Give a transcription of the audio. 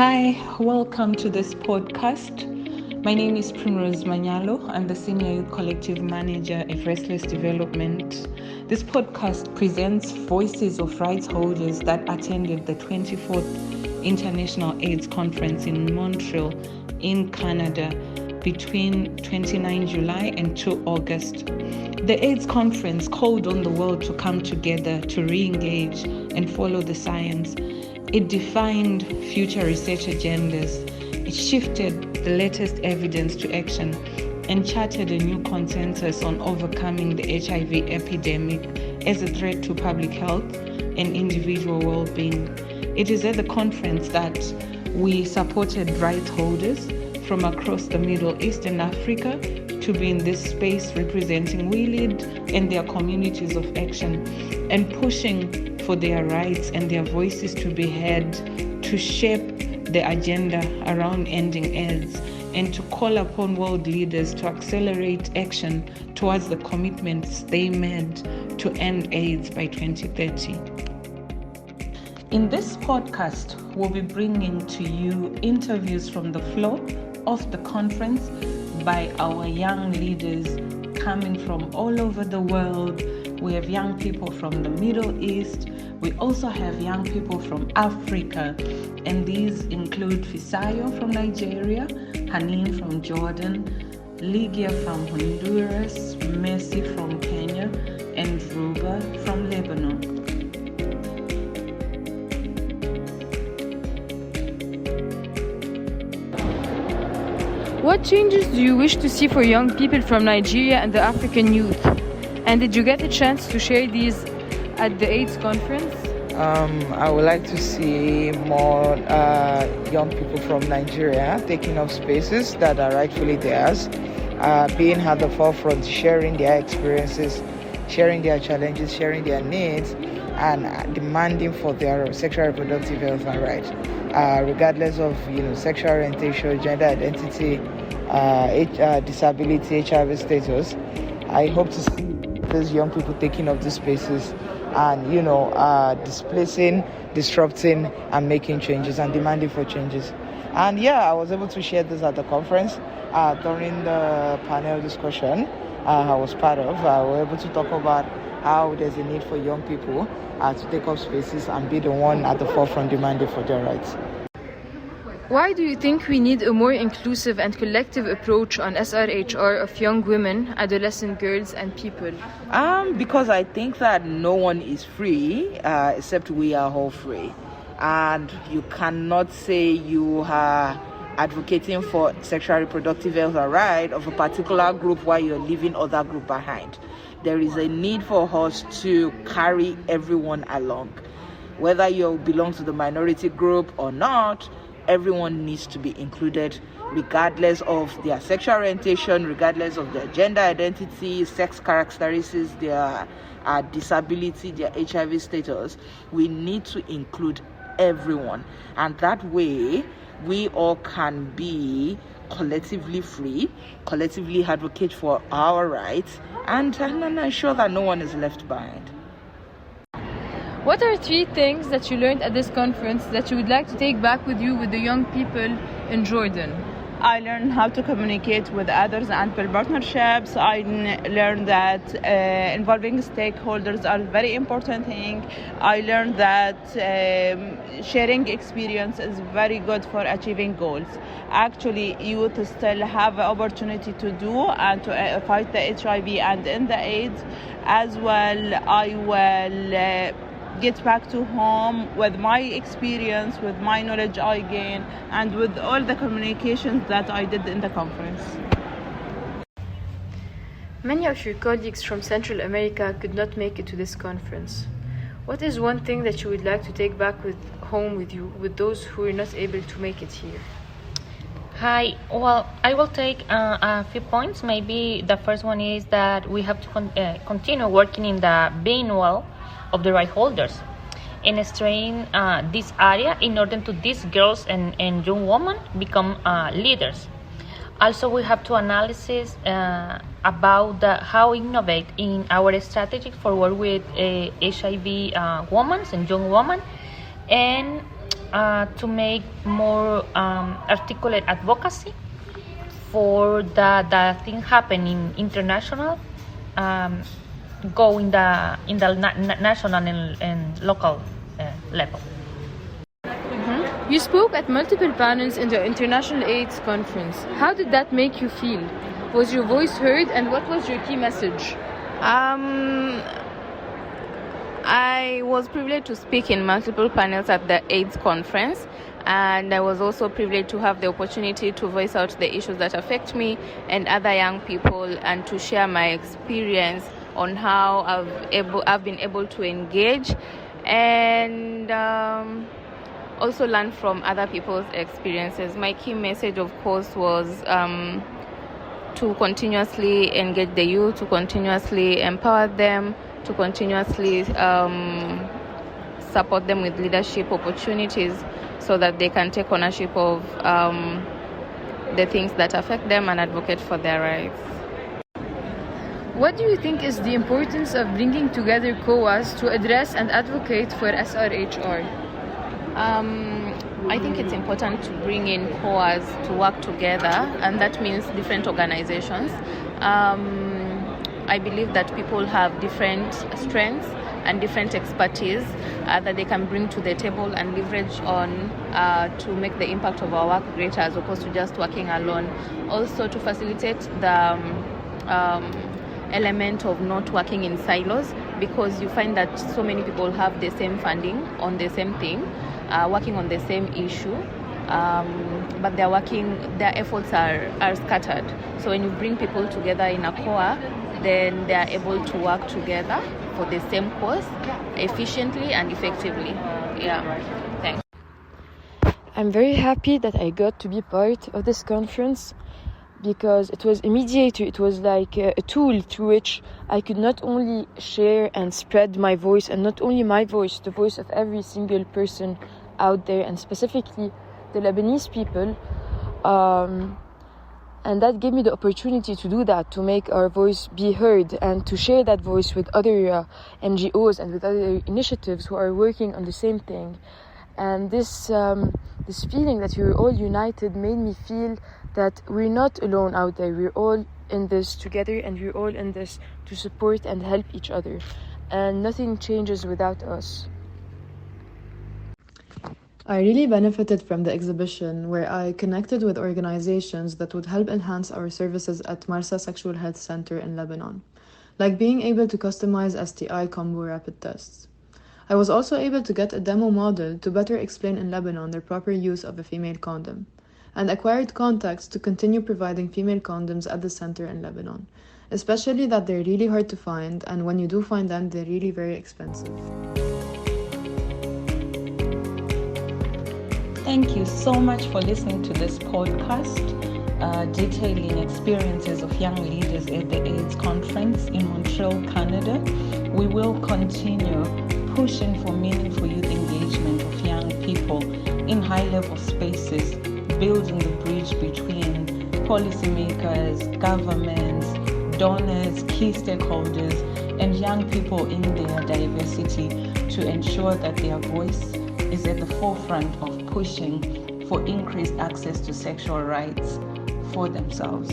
Hi, welcome to this podcast. My name is Primrose Manyalo. I'm the Senior Youth Collective Manager at Restless Development. This podcast presents voices of rights holders that attended the 24th International AIDS Conference in Montreal, in Canada, between 29 July and 2 August. The AIDS conference called on the world to come together to re-engage and follow the science. It defined future research agendas. It shifted the latest evidence to action and charted a new consensus on overcoming the HIV epidemic as a threat to public health and individual well-being. It is at the conference that we supported rights holders from across the Middle East and Africa to be in this space representing WeLead and their communities of action and pushing for their rights and their voices to be heard, to shape the agenda around ending AIDS and to call upon world leaders to accelerate action towards the commitments they made to end AIDS by 2030. In this podcast, we'll be bringing to you interviews from the floor of the conference by our young leaders coming from all over the world. We have young people from the Middle East. We also have young people from Africa, and these include Fisayo from Nigeria, Hanin from Jordan, Ligia from Honduras, Messi from Kenya, and Ruba from Lebanon. What changes do you wish to see for young people from Nigeria and the African youth? And did you get a chance to share these at the AIDS conference? I would like to see more young people from Nigeria taking up spaces that are rightfully theirs, being at the forefront, sharing their experiences, sharing their challenges, sharing their needs, and demanding for their sexual reproductive health and rights, regardless of sexual orientation, gender identity, disability, HIV status. I hope to see these young people taking up these spaces and displacing, disrupting, and making changes and demanding for changes. And I was able to share this at the conference during the panel discussion I was part of. We were able to talk about how there's a need for young people to take up spaces and be the one at the forefront demanding for their rights. Why do you think we need a more inclusive and collective approach on SRHR of young women, adolescent girls, and people? Because I think that no one is free except we are all free. And you cannot say you are advocating for sexual reproductive health and right of a particular group while you're leaving other group behind. There is a need for us to carry everyone along. Whether you belong to the minority group or not, everyone needs to be included, regardless of their sexual orientation, regardless of their gender identity, sex characteristics, their disability, their HIV status. We need to include everyone. And that way, we all can be collectively free, collectively advocate for our rights, and ensure that no one is left behind. What are 3 things that you learned at this conference that you would like to take back with you with the young people in Jordan? I learned how to communicate with others and build partnerships. I learned that involving stakeholders are a very important thing. I learned that sharing experience is very good for achieving goals. Actually, youth still have an opportunity to do and to fight the HIV and end the AIDS. As well, I will get back to home with my experience, with my knowledge I gain, and with all the communications that I did in the conference. Many of your colleagues from Central America could not make it to this conference. What is one thing that you would like to take back home with you, with those who are not able to make it here? Hi, well, I will take a few points. Maybe the first one is that we have to continue working in the being well of the right holders and strain this area in order to these girls and young women become leaders. Also, we have to analyze about how innovate in our strategy for work with HIV women and young women, and to make more articulate advocacy for the thing happening international, go in the national and local level. You spoke at multiple panels in the International AIDS Conference. How did that make you feel? Was your voice heard, and what was your key message? I was privileged to speak in multiple panels at the AIDS conference, and I was also privileged to have the opportunity to voice out the issues that affect me and other young people, and to share my experience on how I've been able to engage and also learn from other people's experiences. My key message, of course, was to continuously engage the youth, to continuously empower them, to continuously support them with leadership opportunities so that they can take ownership of the things that affect them and advocate for their rights. What do you think is the importance of bringing together COAs to address and advocate for SRHR? I think it's important to bring in COAs to work together, and that means different organizations. I believe that people have different strengths and different expertise that they can bring to the table and leverage on to make the impact of our work greater, as opposed to just working alone. Also, to facilitate the element of not working in silos, because you find that so many people have the same funding on the same thing, working on the same issue, but their efforts are scattered. So when you bring people together in a COA, then they are able to work together for the same cause efficiently and effectively. Yeah, thanks. I'm very happy that I got to be part of this conference, because it was a mediator. It was like a tool through which I could not only share and spread my voice, and not only my voice, the voice of every single person out there, and specifically the Lebanese people. And that gave me the opportunity to do that, to make our voice be heard, and to share that voice with other NGOs and with other initiatives who are working on the same thing. And this feeling that we're all united made me feel that we're not alone out there. We're all in this together, and we're all in this to support and help each other. And nothing changes without us. I really benefited from the exhibition, where I connected with organizations that would help enhance our services at Marsa Sexual Health Center in Lebanon, like being able to customize STI combo rapid tests. I was also able to get a demo model to better explain in Lebanon the proper use of a female condom, and acquired contacts to continue providing female condoms at the center in Lebanon, especially that they're really hard to find, and when you do find them, they're really very expensive. Thank you so much for listening to this podcast, detailing experiences of young leaders at the AIDS conference in Montreal, Canada. We will continue pushing for meaningful youth engagement of young people in high-level spaces, building the bridge between policymakers, governments, donors, key stakeholders, and young people in their diversity, to ensure that their voice is at the forefront of pushing for increased access to sexual rights for themselves.